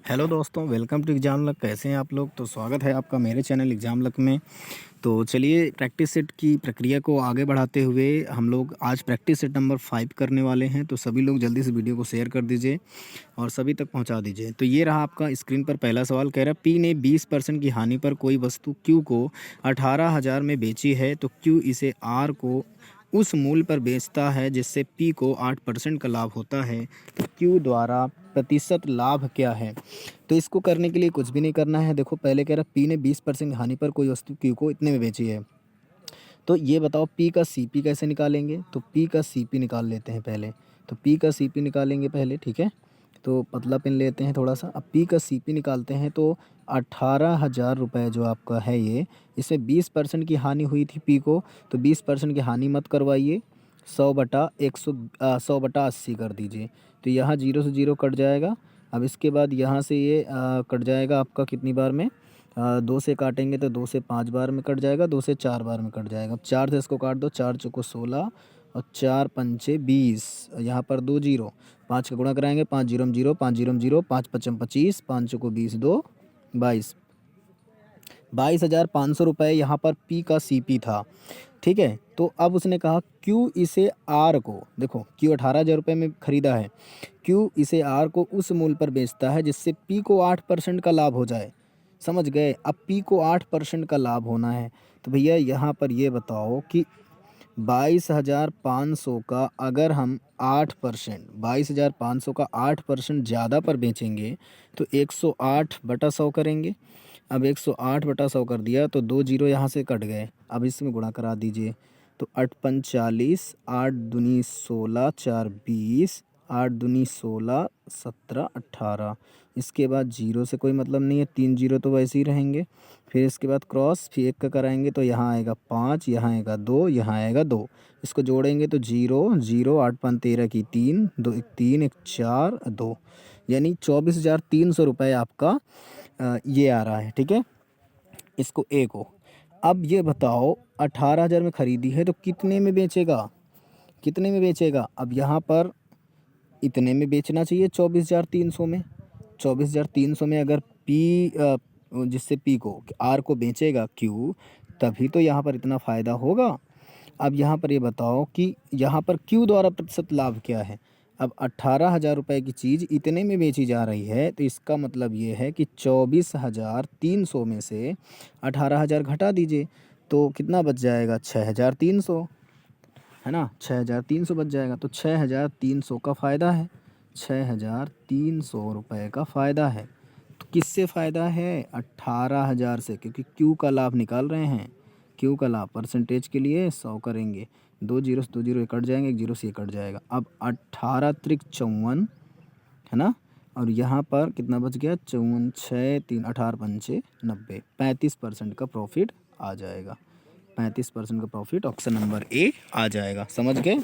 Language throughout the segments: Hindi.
हेलो दोस्तों, वेलकम टू एग्जाम लक। कैसे हैं आप लोग? तो स्वागत है आपका मेरे चैनल एग्जाम लक में। तो चलिए, प्रैक्टिस सेट की प्रक्रिया को आगे बढ़ाते हुए हम लोग आज प्रैक्टिस सेट नंबर 5 करने वाले हैं। तो सभी लोग जल्दी से वीडियो को शेयर कर दीजिए और सभी तक पहुंचा दीजिए। तो ये रहा आपका स्क्रीन पर पहला सवाल। कह रहा है पी ने 20% की हानि पर कोई वस्तु क्यू को 18,000 में बेची है, तो क्यू इसे आर को उस मूल्य पर बेचता है जिससे पी को 8% का लाभ होता है। तो क्यू द्वारा प्रतिशत लाभ क्या है? तो इसको करने के लिए कुछ भी नहीं करना है। देखो, पहले कह रहा पी ने 20% हानि पर कोई वस्तु क्यू को इतने में बेची है। तो ये बताओ पी का सीपी कैसे निकालेंगे? तो पी का सीपी निकाल लेते हैं पहले। तो पी का सीपी निकालेंगे पहले, ठीक है। तो पतला पेन लेते हैं थोड़ा सा। अब पी का सीपी निकालते हैं तो 18,000 रुपये जो आपका है ये, इसमें 20% की हानि हुई थी पी को। तो 20% की हानि मत करवाइए, 100/80 कर दीजिए। तो यहाँ जीरो से जीरो कट जाएगा। अब इसके बाद यहाँ से ये कट जाएगा आपका कितनी बार में? 2 से काटेंगे तो 2 से 5 बार में कट जाएगा, 2 से 4 बार में कट जाएगा। अब 4 से इसको काट दो, 4 चौको 16 और 4 पंचे 20। यहाँ पर 2 जीरो, 5 का गुणा कराएंगे, 5 जीरो में जीरो, 5 जीरो में जीरो, 5 पचम 25, 5 चौको 20, 2 22। 22,500 रुपये यहाँ पर पी का सीपी था, ठीक है। तो अब उसने कहा क्यू इसे आर को, देखो क्यू 18,000 रुपये में ख़रीदा है, क्यू इसे आर को उस मूल्य पर बेचता है जिससे पी को 8% का लाभ हो जाए। समझ गए? अब पी को 8% का लाभ होना है। तो भैया यहाँ पर ये बताओ कि 22,500 का अगर हम 8%, 22,500 का 8% ज़्यादा पर बेचेंगे तो 108/100 करेंगे। अब 108/100 कर दिया तो 2 जीरो यहाँ से कट गए। अब इसमें गुणा करा दीजिए। तो 8 पंच 40, 8 दूनी 16, 4 20, 8 दूनी 16, 17 18। इसके बाद जीरो से कोई मतलब नहीं है, 3 जीरो तो वैसे ही रहेंगे। फिर इसके बाद क्रॉस, फिर एक का कराएंगे तो यहाँ आएगा 5, यहाँ आएगा 2, यहाँ आएगा 2। इसको जोड़ेंगे तो जीरो जीरो, 8 पाँच 13 की 3, 2 एक 3, एक 4 2, यानी 24,300 रुपये आपका ये आ रहा है, ठीक है। इसको ए को। अब ये बताओ 18,000 में ख़रीदी है तो कितने में बेचेगा? कितने में बेचेगा? अब यहाँ पर इतने में बेचना चाहिए, 24,300 में। 24,300 में अगर पी जिससे पी को आर को बेचेगा क्यू, तभी तो यहाँ पर इतना फ़ायदा होगा। अब यहाँ पर ये बताओ कि यहाँ पर क्यू द्वारा प्रतिशत लाभ क्या है? अब 18,000 रुपये की चीज़ इतने में बेची जा रही है, तो इसका मतलब ये है कि 24,300 में से 18,000 घटा दीजिए तो कितना बच जाएगा? 6,300, है ना। 6,300 बच जाएगा। तो 6,300 का फ़ायदा है, 6,300 रुपये का फ़ायदा है। तो किससे फ़ायदा है? 18,000 से, क्योंकि क्यू का लाभ निकाल रहे हैं। क्यू का लाभ परसेंटेज के लिए 100 करेंगे। 2 जीरो से 2 जीरो कट जाएंगे, 1 जीरो से ये कट जाएगा। अब 18 त्रिक 54, है ना। और यहाँ पर कितना बच गया? 54, 6 3 18 पंचे 90, 35% का प्रॉफिट आ जाएगा। 35% का प्रॉफिट, ऑप्शन नंबर ए आ जाएगा। समझ गए?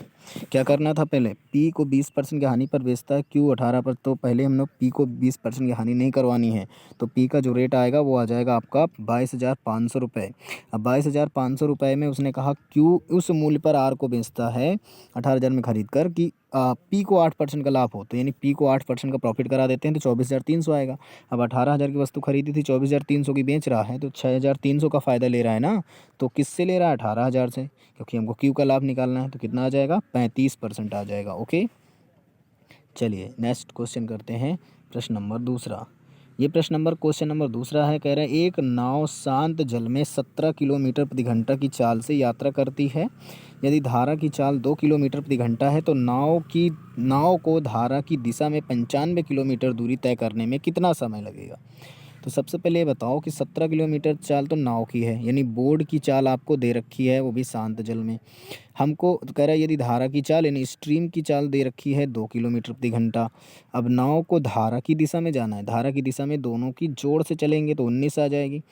क्या करना था? पहले पी को 20% की हानि पर बेचता है, क्यू 18 पर। तो पहले हम लोग पी को 20% की हानि नहीं करवानी है। तो पी का जो रेट आएगा वो आ जाएगा आपका 22,500 रुपये। अब 22,500 रुपये में उसने कहा क्यू उस मूल्य पर आर को बेचता है 18,000 में ख़रीद कर कि पी को 8% का लाभ हो। तो यानी पी को 8% का प्रॉफिट करा देते हैं तो 24,300 आएगा। अब 18,000 की वस्तु खरीदी थी, 24,300 की बेच रहा है, तो 6,300 का फ़ायदा ले रहा है ना। तो किससे ले रहा है? 18,000 से, क्योंकि हमको क्यू का लाभ निकालना है। तो कितना आ जाएगा? 35% आ जाएगा। ओके, चलिए नेक्स्ट क्वेश्चन करते हैं। प्रश्न नंबर दूसरा। ये प्रश्न नंबर क्वेश्चन नंबर दूसरा है। कह रहा है एक नाव शांत जल में 17 किलोमीटर प्रति घंटा की चाल से यात्रा करती है। यदि धारा की चाल 2 किलोमीटर प्रति घंटा है तो नाव को धारा की दिशा में 95 किलोमीटर दूरी तय करने में कितना समय लगेगा? तो सबसे पहले ये बताओ कि 17 किलोमीटर चाल तो नाव की है, यानी बोर्ड की चाल आपको दे रखी है, वो भी शांत जल में। हमको कह रहा है यदि धारा की चाल यानी स्ट्रीम की चाल दे रखी है 2 किलोमीटर प्रति घंटा। अब नाव को धारा की दिशा में जाना है, धारा की दिशा में दोनों की जोड़ से चलेंगे तो 19 आ जाएगी।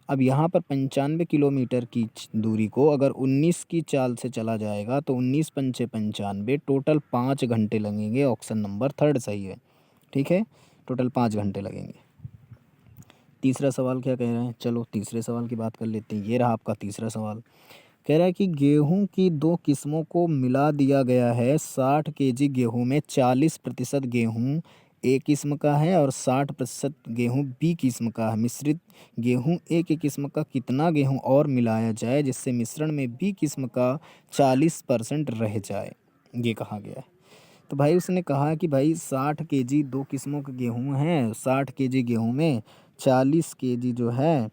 अब यहाँ पर 95 किलोमीटर की दूरी को अगर 19 की चाल से चला जाएगा तो 19 पंचे 95, टोटल 5 घंटे लगेंगे। ऑप्शन नंबर थर्ड सही है, ठीक है। टोटल 5 घंटे लगेंगे। तीसरा सवाल क्या कह रहे हैं? चलो तीसरे सवाल की बात कर लेते हैं। ये रहा आपका तीसरा सवाल। कह रहा है कि गेहूं की 2 किस्मों को मिला दिया गया है। 60 केजी गेहूं में 40% गेहूं ए किस्म का है और 60% गेहूँ बी किस्म का है। मिश्रित गेहूँ ए की किस्म का कितना गेहूँ और मिलाया जाए जिससे मिश्रण में बी किस्म का 40% रह जाए, ये कहा गया है। तो भाई उसने कहा कि भाई 60 केजी दो किस्मों के गेहूँ हैं, 60 केजी गेहूँ में 40 केजी जो है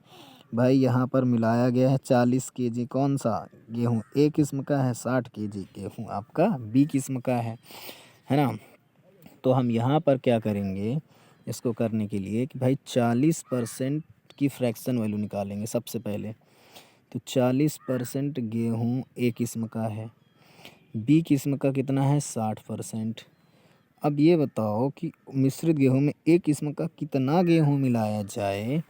भाई यहाँ पर मिलाया गया है। 40 केजी कौन सा गेहूँ ए किस्म का है, 60 केजी गेहूँ आपका बी किस्म का है ना। तो हम यहाँ पर क्या करेंगे इसको करने के लिए कि भाई 40% की फ्रैक्शन वैल्यू निकालेंगे सबसे पहले। तो 40% गेहूँ ए किस्म का है, बी किस्म का कितना है 60%। अब ये बताओ कि मिश्रित गेहूँ में ए किस्म का कितना गेहूँ मिलाया जाए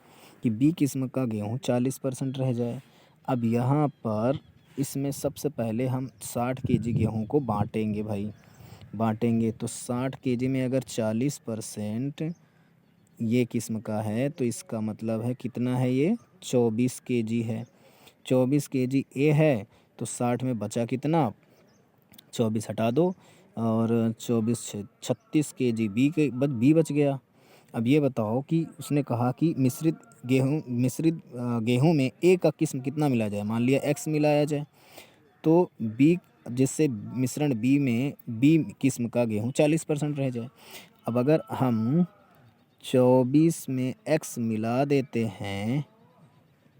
कि बी किस्म का गेहूँ 40% रह जाए। अब यहाँ पर इसमें सबसे पहले हम 60 केजी गेहूँ को बांटेंगे भाई, बांटेंगे तो 60 केजी में अगर 40% ये किस्म का है तो इसका मतलब है कितना है, ये 24 केजी है। 24 केजी ए है तो 60 में बचा कितना, 24 हटा दो और 24 36 केजी बी बच गया। अब ये बताओ कि उसने कहा कि मिश्रित गेहूँ में ए का किस्म कितना मिलाया जाए। मान लिया एक्स मिलाया जाए तो बी, जिससे मिश्रण बी में बी किस्म का गेहूँ 40% रह जाए। अब अगर हम 24 में एक्स मिला देते हैं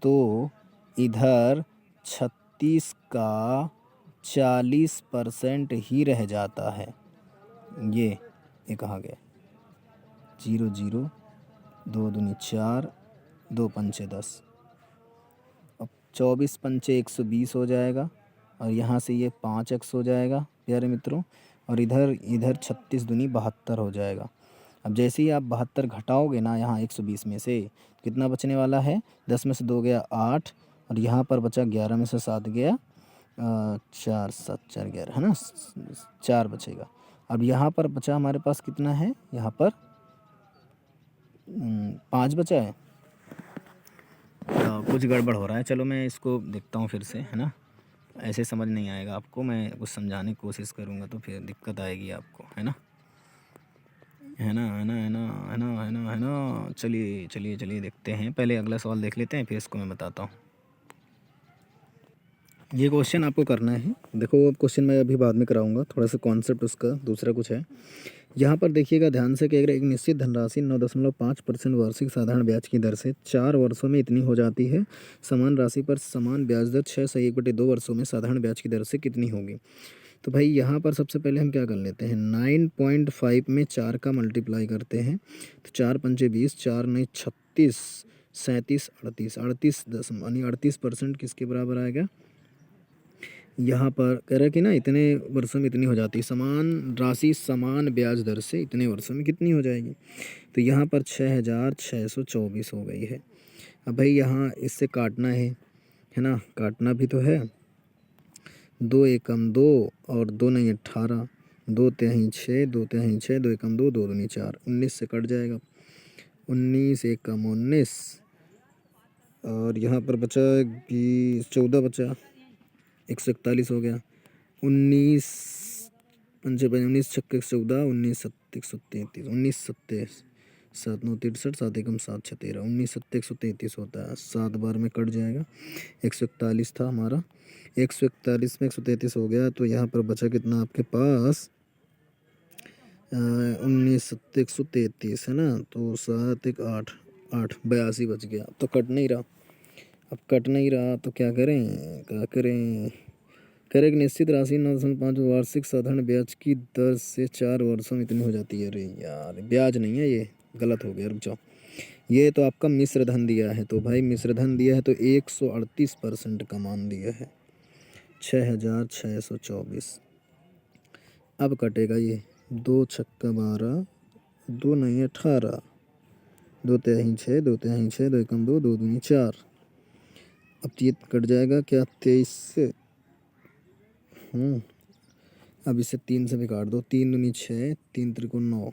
तो इधर 36 का 40% ही रह जाता है। ये कहा गया 0 0 2 दूनी 4 2 पंचे 10। अब 24 पंचे 120 हो जाएगा और यहाँ से ये 5x हो जाएगा प्यारे मित्रों, और इधर 36 दूनी 72 हो जाएगा। अब जैसे ही आप 72 घटाओगे ना यहाँ 120 में से, कितना बचने वाला है, 10 में से 2 गया 8 और यहाँ पर बचा 11 में से 7 गया 4 7 4 11 है ना, 4 बचेगा। अब यहाँ पर बचा हमारे पास कितना है, यहाँ पर 5 बचा है। कुछ गड़बड़ हो रहा है, चलो मैं इसको देखता हूँ फिर से, है ना। ऐसे समझ नहीं आएगा आपको, मैं कुछ समझाने की कोशिश करूँगा तो फिर दिक्कत आएगी आपको, है ना, है ना, है ना, है ना, है ना, है ना, है ना। चलिए चलिए चलिए देखते हैं, पहले अगला सवाल देख लेते हैं फिर इसको मैं बताता हूँ। ये क्वेश्चन आपको करना है, देखो अब क्वेश्चन मैं अभी बाद में कराऊंगा, थोड़ा सा कॉन्सेप्ट उसका दूसरा कुछ है। यहाँ पर देखिएगा ध्यान से कि अगर एक निश्चित धनराशि 9.5% वार्षिक साधारण ब्याज की दर से 4 वर्षों में इतनी हो जाती है, समान राशि पर समान ब्याज दर 6/1/2 वर्षों में साधारण ब्याज की दर से कितनी होगी। तो भाई यहाँ पर सबसे पहले हम क्या कर लेते हैं, 9.5 में 4 का मल्टीप्लाई करते हैं तो 4 पंचे 20, 4 नहीं 36, 37 38, 38% किसके बराबर आएगा। यहाँ पर कह रहा है कि ना इतने वर्षों में इतनी हो जाती है, समान राशि समान ब्याज दर से इतने वर्षों में कितनी हो जाएगी। तो यहाँ पर 6624 हो गई है। अब भाई यहाँ इससे काटना है ना, काटना भी तो है। 2 एकम 2 और 2 नहीं 18, 2 तिहाई 6, 2 तिहाई 6, 2 एकम 2, 2 दूनी 4, 19 से कट जाएगा। 19 एकम 19 और यहाँ पर बचा 14 बचा, 141 हो गया। 19 पंचे 19 छक्के 14, 19 सत्ते 133, 19 सत्ते 7 9 63, 7 एकम 7 6 13, 19 सत्ते 133 होता है, 7 बार में कट जाएगा। 141 था हमारा, 141 में 133 हो गया तो यहाँ पर बचा कितना आपके पास 19 सत्ते 133 है ना, तो 7 1 8 8 82 बच गया। तो कट नहीं रहा, अब कट नहीं रहा तो क्या करें, करें एक निश्चित राशि 9.5 वार्षिक साधारण ब्याज की दर से 4 वर्षों में इतनी हो जाती है। अरे यार ब्याज नहीं है, ये गलत हो गया, रुक जाओ। ये तो आपका मिश्र धन दिया है, तो भाई मिश्र धन दिया है तो 138% का मान दिया है, 6624। अब कटेगा ये 2 छक्का 12, 2 नहीं 18, 2 तिहाई 6, 2 तिहाई 6, 2 एकम 2, 2 दूनी 4। अब ये कट जाएगा क्या 23 से, अब इसे 3 से भी काट दो, 3 दूनी 6, 3 त्रिकोण 9,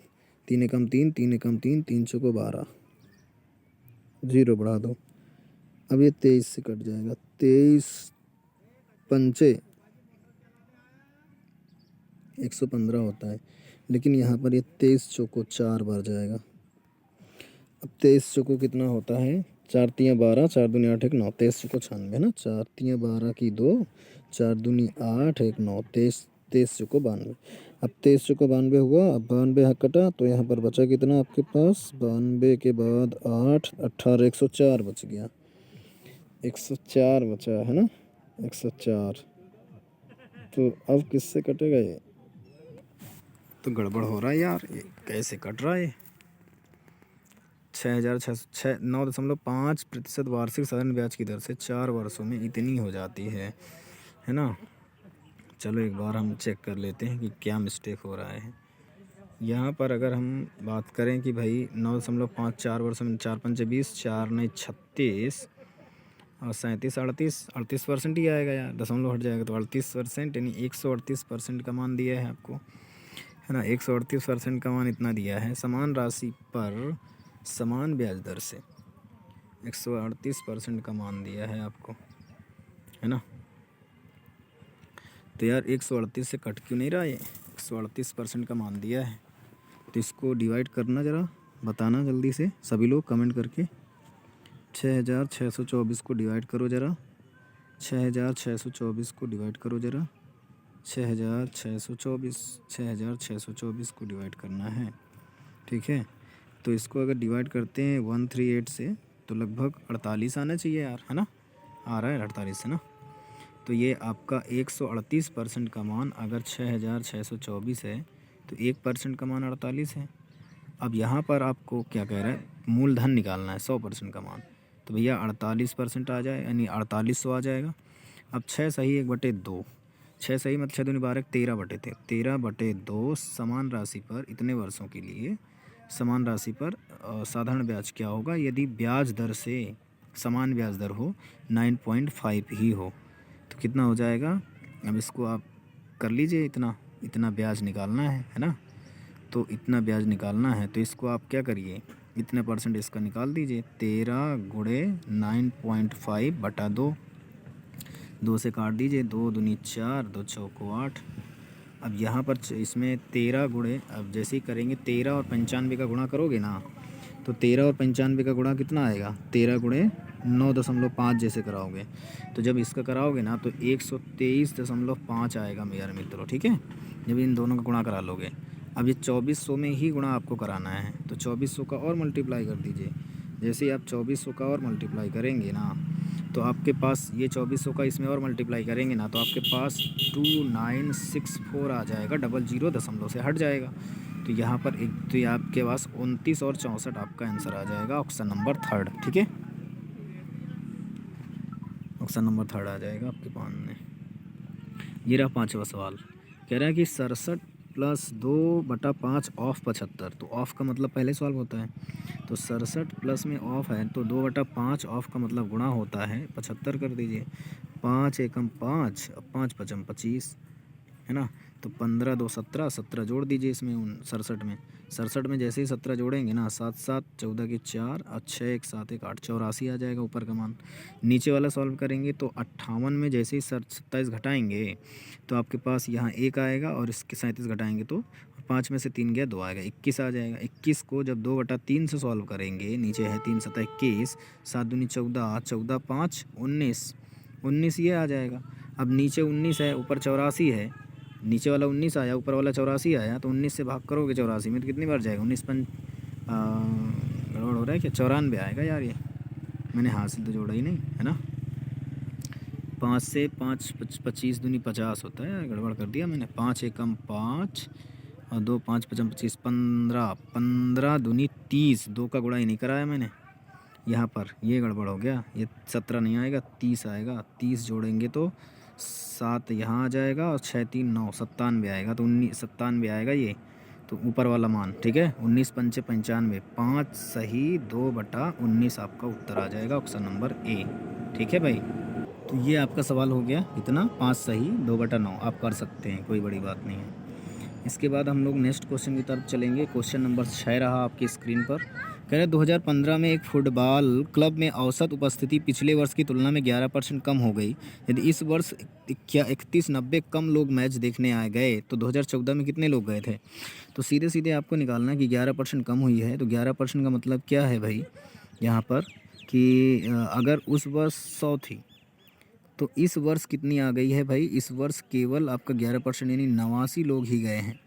3 एकम 3, 3 एकम 3, 3 चौको 12, 0 बढ़ा दो। अब ये 23 से कट जाएगा, 23 पंचे 115 होता है, लेकिन यहाँ पर ये 23 चौको 4 बार जाएगा। अब 23 चौको कितना होता है, 4 तियाँ 12, 4 दूनी 8 1 9, 23 चौको 96 ना, 4 तियाँ 12 की 2, 4 दूनी 8 1 9, 23 चौको 92। अब 23 चौको 92 हुआ। अब 92 कटा तो यहाँ पर बचा कितना आपके पास, 92 के बाद 8 18 104 बच गया, 104 बचा है ना, 104। तो अब किससे कटेगा ये, तो गड़बड़ हो रहा है यार, ये कैसे कट रहा है। 9.5% वार्षिक साधारण ब्याज की दर से 4 वर्षों में इतनी हो जाती है ना। चलो एक बार हम चेक कर लेते हैं कि क्या मिस्टेक हो रहा है यहाँ पर। अगर हम बात करें कि भाई 9.5 4 वर्षों में 4 पंचे 20, 4 नहीं 36 और 37 38% ही आएगा यार, दशमलव हट जाएगा तो 38%, यानी 138% का मान दिया है आपको, है ना। 138% का मान इतना दिया है समान राशि पर समान ब्याज दर से, 138% का मान दिया है आपको, है ना। तो यार 138 से कट क्यों नहीं रहा है, 138% का मान दिया है। तो इसको डिवाइड करना, ज़रा बताना जल्दी से सभी लोग कमेंट करके। 6624 को डिवाइड करो ज़रा, 6624 को डिवाइड करो ज़रा, 6624 को डिवाइड करना है, ठीक है। तो इसको अगर डिवाइड करते हैं 138 से तो लगभग 48 आना चाहिए यार, है ना, आ रहा है 48 है ना। तो ये आपका 138% का मान अगर 6624 है तो 1% का मान 48 है। अब यहाँ पर आपको क्या कह रहा है, मूलधन निकालना है 100% का मान, तो भैया 48% आ जाए, यानी 4800 आ जाएगा। अब 6 सही 1/2, 6 सही मतलब 6 दूनी 12 13/2 समान राशि पर इतने वर्षों के लिए समान राशि पर साधारण ब्याज क्या होगा, यदि ब्याज दर से समान ब्याज दर हो 9.5 ही हो तो कितना हो जाएगा। अब इसको आप कर लीजिए, इतना ब्याज निकालना है ना। तो इतना ब्याज निकालना है तो इसको आप क्या करिए, इतने परसेंट इसका निकाल दीजिए, 13 गुणे 9.5/2, 2 से काट दीजिए, 2 दूनी 4, 2 चौको 8। अब यहाँ पर इसमें 13 गुणे, अब जैसे ही करेंगे 13 और 95 का गुणा करोगे ना, तो 13 और 95 का गुणा कितना आएगा, 13 गुणे 9.5 जैसे कराओगे, तो जब इसका कराओगे ना तो 123.5 आएगा मेरे मित्रों, ठीक है, जब इन दोनों का गुणा करा लोगे। अब ये 2400 में ही गुणा आपको कराना है, तो 2400 का और मल्टीप्लाई कर दीजिए। जैसे ही आप 2400 का और मल्टीप्लाई करेंगे ना तो आपके पास ये 2400 का इसमें और मल्टीप्लाई करेंगे ना तो आपके पास 2964 आ जाएगा, 00 दशमलव से हट जाएगा। तो यहाँ पर एक तो ये आपके पास 29 और 64 आपका आंसर आ जाएगा, ऑप्शन नंबर 3, ठीक है, ऑप्शन नंबर 3 आ जाएगा आपके पास में। ये रहा 5वां सवाल, कह रहा है कि 67 + 2/5 ऑफ 75। तो ऑफ का मतलब पहले सवाल होता है, तो 67 प्लस में ऑफ है तो 2/5 ऑफ का मतलब गुणा होता है 75 कर दीजिए, 5 एकम 5, 5 पचम 25, है ना। तो 15 2 17, 17 जोड़ दीजिए इसमें 67 में जैसे ही 17 जोड़ेंगे ना, 7 7 14 के 4 और 6 1 7 1 8, 84 आ जाएगा ऊपर का मान। नीचे वाला सॉल्व करेंगे तो 58 में जैसे ही 27 घटाएंगे तो आपके पास यहाँ 1 आएगा, और इसके 37 घटाएंगे तो 5 में से 3 गया 2 आएगा, 21 आ जाएगा। 21 को जब 2/3 से सॉल्व करेंगे, नीचे है 3 7 21, 7 दूनी 14, 14 5 19 ये आ जाएगा। अब नीचे 19 है, ऊपर 84 है, नीचे वाला 19 आया, ऊपर वाला 84 आया, तो 19 से भाग करोगे 84 में तो कितनी बार जाएगा, 19 गड़बड़ हो रहा है क्या, 94 आएगा यार, ये मैंने हाथ से तो जोड़ा ही नहीं, है ना। 5 से 5 25 दूनी 50 होता है, गड़बड़ कर दिया मैंने, 5 एकम 5 और 2 5 पचम 25, 15 15 दूनी 30, 2 का गुणा ही नहीं कराया मैंने यहाँ पर, ये गड़बड़ हो गया, ये 17 नहीं आएगा 30 आएगा, 30 जोड़ेंगे तो 7 यहाँ आ जाएगा और 6 3 9, 97 आएगा, तो 97 आएगा ये, तो ऊपर वाला मान, ठीक है, 19 पंचे 95, 5 सही 2/19 आपका उत्तर आ जाएगा, ऑप्शन नंबर ए, ठीक है भाई। तो ये आपका सवाल हो गया, इतना 5 सही 2/9 आप कर सकते हैं, कोई बड़ी बात नहीं है। इसके बाद हम लोग नेक्स्ट क्वेश्चन की तरफ चलेंगे। क्वेश्चन नंबर 6 रहा आपकी स्क्रीन पर। कह रहे 2015 में एक फुटबॉल क्लब में औसत उपस्थिति पिछले वर्ष की तुलना में 11% कम हो गई। यदि इस वर्ष क्या 3190 कम लोग मैच देखने आ गए तो 2014 में कितने लोग गए थे। तो सीधे सीधे आपको निकालना है कि 11% कम हुई है, तो 11% का मतलब क्या है भाई यहाँ पर कि अगर उस वर्ष 100 थी तो इस वर्ष कितनी आ गई है भाई। इस वर्ष केवल आपका 11% यानी 89 लोग ही गए हैं,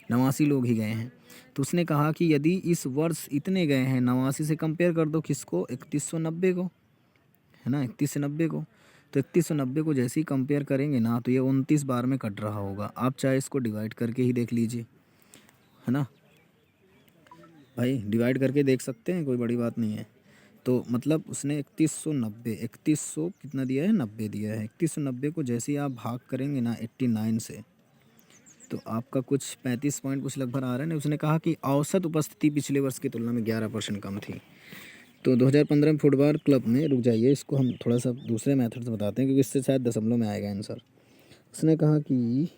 89 लोग ही गए हैं। तो उसने कहा कि यदि इस वर्ष इतने गए हैं 89 से कंपेयर कर दो किसको, 3190 को, है ना, 31 से 90 को। तो 31 से 90 को जैसे ही कंपेयर करेंगे ना तो ये 29 बार में कट रहा होगा। आप चाहे इसको डिवाइड करके ही देख लीजिए, है ना भाई, डिवाइड करके देख सकते हैं, कोई बड़ी बात नहीं है। तो मतलब उसने 3190, 3100 कितना दिया है, 90 दिया है। 3190 को जैसे ही आप भाग करेंगे ना 89 से तो आपका कुछ 35 पॉइंट कुछ लगभग आ रहा है ना। उसने कहा कि औसत उपस्थिति पिछले वर्ष की तुलना में 11% कम थी। तो 2015 में फुटबॉल क्लब में, रुक जाइए इसको हम थोड़ा सा दूसरे मेथड से बताते हैं क्योंकि इससे शायद दशमलव में आएगा आंसर। उसने कहा कि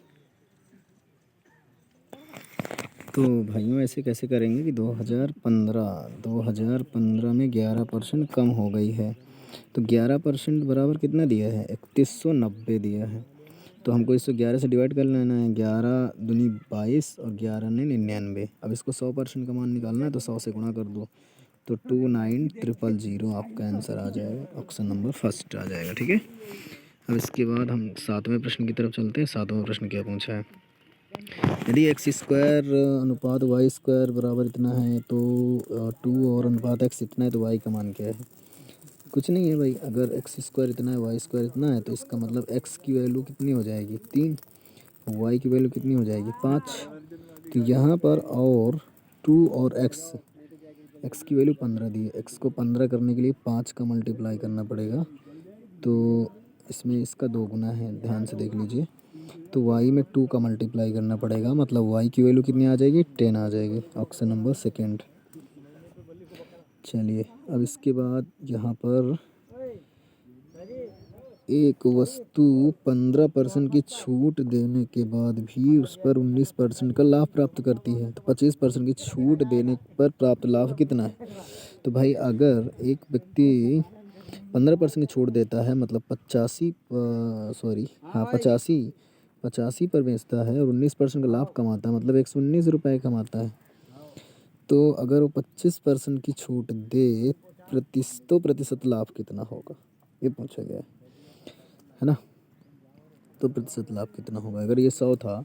तो भाइयों ऐसे कैसे करेंगे कि 2015 में 11% कम हो गई है। तो 11% बराबर कितना दिया है, 3190 दिया है। तो हमको इसको 11 से डिवाइड कर लेना है, 11 दूनी 22 और 11 ने 99। अब इसको 100% का मान निकालना है तो 100 से गुणा कर दो तो 29000 आपका आंसर आ जाएगा, ऑप्शन नंबर फर्स्ट आ जाएगा। ठीक है, अब इसके बाद हम 7वें प्रश्न की तरफ चलते हैं। 7वां प्रश्न क्या पूछा है, यदि एक्स स्क्वायर अनुपात वाई स्क्वायर बराबर इतना है तो 2 और अनुपात एक्स इतना है तो वाई का मान क्या है। कुछ नहीं है भाई, अगर एक्स स्क्वायर इतना है वाई स्क्वायर इतना है तो इसका मतलब एक्स की वैल्यू कितनी हो जाएगी, 3, वाई की वैल्यू कितनी हो जाएगी, 5। तो यहाँ पर और 2 और एक्स की वैल्यू 15 दी है, एक्स को 15 करने के लिए 5 का मल्टीप्लाई करना पड़ेगा। तो इसमें इसका 2 गुना है, ध्यान से देख लीजिए। तो y में 2 का मल्टीप्लाई करना पड़ेगा, मतलब y की वैल्यू कितनी आ जाएगी, 10 आ जाएगी, ऑप्शन नंबर सेकंड। चलिए अब इसके बाद यहाँ पर एक वस्तु 15% की छूट देने के बाद भी उस पर 19% का लाभ प्राप्त करती है तो 25% की छूट देने पर प्राप्त लाभ कितना है। तो भाई अगर एक व्यक्ति 15% की छूट देता है मतलब 85 पर बेचता है और 19% का लाभ कमाता है मतलब 119 रुपये कमाता है। तो अगर वो 25% की छूट दे तो प्रतिशत लाभ कितना होगा, ये पूछा गया है ना। तो प्रतिशत लाभ कितना होगा, अगर ये 100 था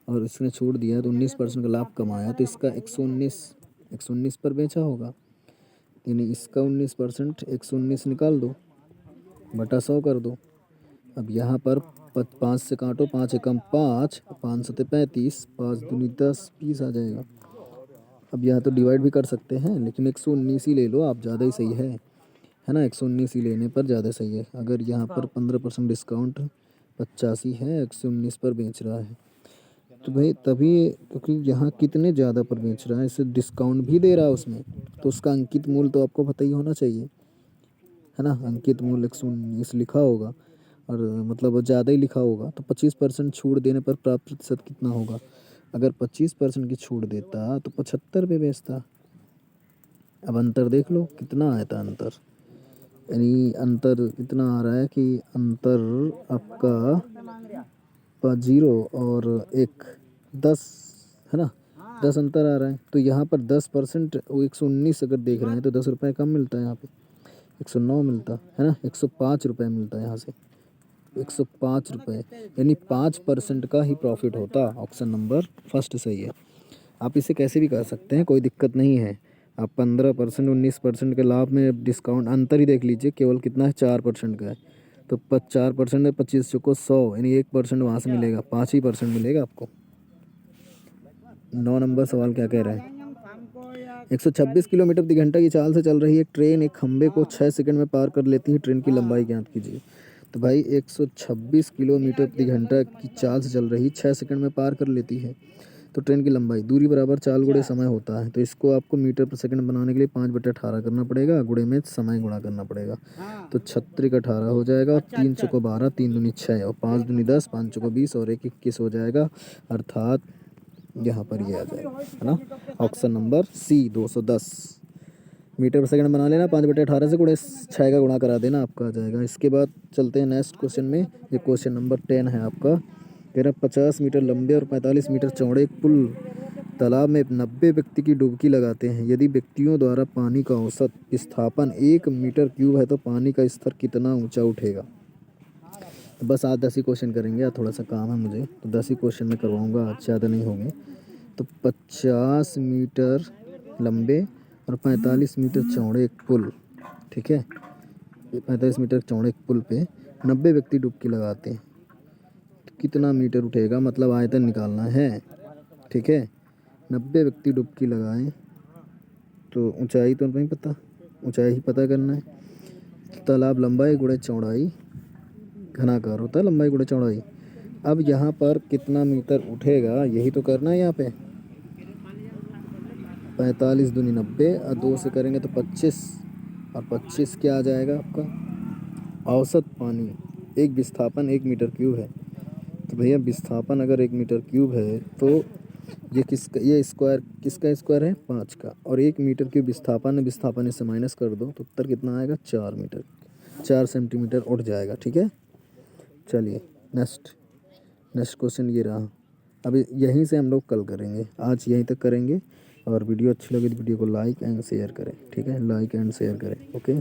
और इसने छूट दिया तो 19% का लाभ कमाया तो इसका 119 पर बेचा होगा, यानी इसका 19% 119 निकाल दो बटा 100 कर दो। अब यहाँ पर 5 से काटो, 5 एकम 5, 5 सते 35, 5 दूनी 10, 20 आ जाएगा। अब यहाँ तो डिवाइड भी कर सकते हैं लेकिन 119 ही ले लो आप, ज़्यादा ही सही है ना। 119 ही लेने पर ज़्यादा सही है। अगर यहाँ पर 15% डिस्काउंट 85 है, 119 पर बेच रहा है तो भाई तभी, क्योंकि यहाँ कितने ज़्यादा पर बेच रहा है, इसे डिस्काउंट भी दे रहा है उसमें, तो उसका अंकित मूल्य तो आपको पता ही होना चाहिए, है ना। अंकित मूल्य 119 लिखा होगा और मतलब ज़्यादा ही लिखा होगा। तो 25% छूट देने पर प्राप्त प्रतिशत कितना होगा, अगर 25% की छूट देता तो 75 पे बेचता। अब अंतर देख लो कितना आया था अंतर, यानी अंतर इतना आ रहा है कि अंतर आपका 0 और 1, 10 है ना, 10 अंतर आ रहा है। तो यहाँ पर 10% 119 अगर देख रहे हैं तो 10 रुपये कम मिलता है, यहाँ पे 109 मिलता है ना, 105 रुपये मिलता है यहाँ से, 105 रुपये, यानी 5% का ही प्रॉफिट होता। ऑप्शन नंबर फर्स्ट सही है। आप इसे कैसे भी कर सकते हैं, कोई दिक्कत नहीं है। आप 15% 19% के लाभ में डिस्काउंट अंतर ही देख लीजिए, केवल कितना है 4% का है। तो 4% में 25 चौको 100, यानी 1% वहाँ से मिलेगा, 5% मिलेगा आपको। 9 नंबर सवाल क्या कह रहा है, 126 किलोमीटर प्रति घंटा की चाल से चल रही एक ट्रेन एक खंबे को 6 सेकंड में पार कर लेती है, ट्रेन की लंबाई ज्ञात कीजिए। तो भाई 126 किलोमीटर प्रति घंटा की चाल से चल रही 6 सेकंड में पार कर लेती है तो ट्रेन की लंबाई, दूरी बराबर चाल गुणे समय होता है। तो इसको आपको मीटर पर सेकंड बनाने के लिए 5/18 करना पड़ेगा, गुणे में समय गुणा करना पड़ेगा। तो 36/18 हो जाएगा, 3 चौको 12, 3 दूनी 6 और 5 दूनी 10, 5 चौको 20 और 1 21 हो जाएगा, अर्थात यहाँ पर ये आ जाएगा, है ना। ऑप्शन नंबर सी 210 मीटर पर सेकंड बना लेना। 5/18 से गुणे 6 का गुणा करा देना, आपका आ जाएगा। इसके बाद चलते हैं नेक्स्ट क्वेश्चन में। ये क्वेश्चन नंबर 10 है आपका। कह रहा 50 मीटर लंबे और 45 मीटर चौड़े एक पुल तालाब में 90 व्यक्ति की डुबकी लगाते हैं। यदि व्यक्तियों द्वारा पानी का औसत विस्थापन 1 मीटर क्यूब है तो पानी का स्तर कितना ऊंचा उठेगा। तो बस आज 10 ही क्वेश्चन करेंगे, थोड़ा सा काम है मुझे, तो 10 ही क्वेश्चन में करवाऊँगा, आज ज़्यादा नहीं होंगे। तो 50 मीटर लंबे और 45 मीटर चौड़े एक पुल, ठीक है। 45 मीटर चौड़े एक पुल पे 90 व्यक्ति डुबकी लगाते हैं, तो कितना मीटर उठेगा, मतलब आयतन निकालना है, ठीक है। 90 व्यक्ति डुबकी लगाएं तो ऊंचाई तो नहीं पता, ऊंचाई ही पता करना है। तालाब लंबाई गुणे चौड़ाई, घनाकार होता है लंबाई गुणे चौड़ाई। अब यहाँ पर कितना मीटर उठेगा यही तो करना है। यहाँ पे 45 दूनी 90 और 2 से करेंगे तो 25, और 25 क्या आ जाएगा आपका औसत पानी। एक विस्थापन 1 मीटर क्यूब है, तो भैया विस्थापन अगर 1 मीटर क्यूब है तो ये किसका, ये स्क्वायर किसका स्क्वायर है 5 का, और 1 मीटर क्यूब विस्थापन है, विस्थापन इससे माइनस कर दो तो उत्तर कितना आएगा 4 मीटर, 4 सेंटीमीटर उठ जाएगा, ठीक है। चलिए नेक्स्ट क्वेश्चन ये रहा। अभी यहीं से हम लोग कल करेंगे, आज यहीं तक करेंगे। और वीडियो अच्छी लगी तो वीडियो को लाइक एंड शेयर करें, ठीक है, लाइक एंड शेयर करें, ओके।